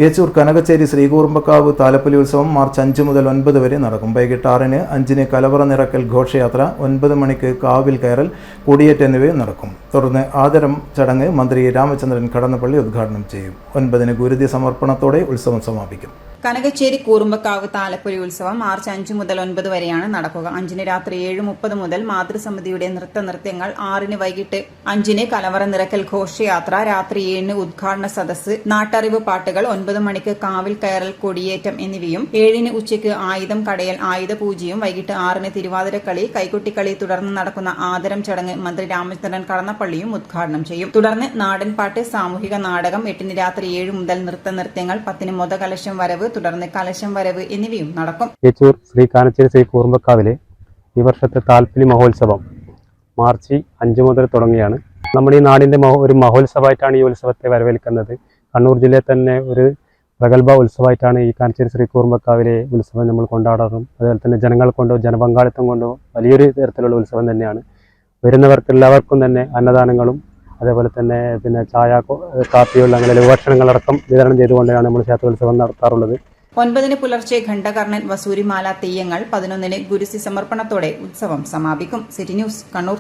ഏച്ചൂർ കനകച്ചേരി ശ്രീകൂർമ്പക്കാവ് താലപ്പൊലി ഉത്സവം മാർച്ച് 5 മുതൽ 9 വരെ നടക്കും. വൈകിട്ട് 6-ന് 5-ന് കലവറ നിറക്കൽ ഘോഷയാത്ര, 9 മണിക്ക് കാവിൽ കയറൽ, കൊടിയേറ്റ് എന്നിവയും നടക്കും. തുടർന്ന് ആദരം ചടങ്ങ് മന്ത്രി രാമചന്ദ്രൻ കടന്നപ്പള്ളി ഉദ്ഘാടനം ചെയ്യും. 9-ന് ഗുരുതി സമർപ്പണത്തോടെ ഉത്സവം സമാപിക്കും. കനകച്ചേരി കൂറുമ്പക്കാവ് താലപ്പൊലി ഉത്സവം മാർച്ച് 5 മുതൽ 9 വരെയാണ് നടക്കുക. 5-ന് രാത്രി 7:30 മുതൽ മാതൃസമിതിയുടെ നൃത്തങ്ങൾ, 6-ന് വൈകിട്ട് 5-ന് കലവറ നിറക്കൽ ഘോഷയാത്ര, രാത്രി 7-ന് ഉദ്ഘാടന സദസ്സ്, നാട്ടറിവ് പാട്ടുകൾ, 9 മണിക്ക് കാവിൽ കയറൽ, കൊടിയേറ്റം എന്നിവയും, 7-ന് ഉച്ചയ്ക്ക് ആയുധം കടയൽ, ആയുധപൂജയും, വൈകിട്ട് 6-ന് തിരുവാതിരക്കളി, കൈകൊട്ടിക്കളി, തുടർന്ന് നടക്കുന്ന ആദരം ചടങ്ങ് മന്ത്രി രാമചന്ദ്രൻ കടന്നപ്പള്ളിയും ഉദ്ഘാടനം ചെയ്യും. തുടർന്ന് നാടൻപാട്ട്, സാമൂഹിക നാടകം, 8-ന് രാത്രി 7 മുതൽ നൃത്തങ്ങൾ, 10-ന് മൊതകലശം വരവ്, തുടർന്ന് കലശം വരവ് എന്നിവയും നടക്കും. ഏച്ചൂർ ശ്രീ കാനച്ചേരി ശ്രീ കൂർമ്പക്കാവിലെ ഈ വർഷത്തെ താലപ്പൊലി മഹോത്സവം മാർച്ച് 5 മുതൽ തുടങ്ങിയാണ്. നമ്മുടെ ഈ നാടിന്റെ ഒരു മഹോത്സവമായിട്ടാണ് ഈ ഉത്സവത്തെ വരവേൽക്കുന്നത്. കണ്ണൂർ ജില്ലയിൽ തന്നെ ഒരു പ്രഗത്ഭ ഉത്സവമായിട്ടാണ് ഈ കാനച്ചേരി ശ്രീ കൂർമ്പക്കാവിലെ ഉത്സവം നമ്മൾ കൊണ്ടാടാറും. അതുപോലെ തന്നെ ജനങ്ങൾ കൊണ്ടോ ജനപങ്കാളിത്തം കൊണ്ടോ വലിയൊരു തരത്തിലുള്ള ഉത്സവം തന്നെയാണ്. വരുന്നവർക്ക് എല്ലാവർക്കും തന്നെ അന്നദാനങ്ങളും അതേപോലെ തന്നെ ചായ, കാപ്പിയുള്ള അങ്ങനെ ലഘുഭക്ഷണങ്ങളടക്കം വിതരണം ചെയ്തുകൊണ്ടാണ് നമ്മൾ ക്ഷേത്രോത്സവം നടത്താറുള്ളത്. 9-ന് പുലർച്ചെ ഘണ്ടകർണൻ വസൂരിമാല തെയ്യങ്ങൾ, 11-ന് ഗുരുസി സമർപ്പണത്തോടെ ഉത്സവം സമാപിക്കും. City news, Kannur.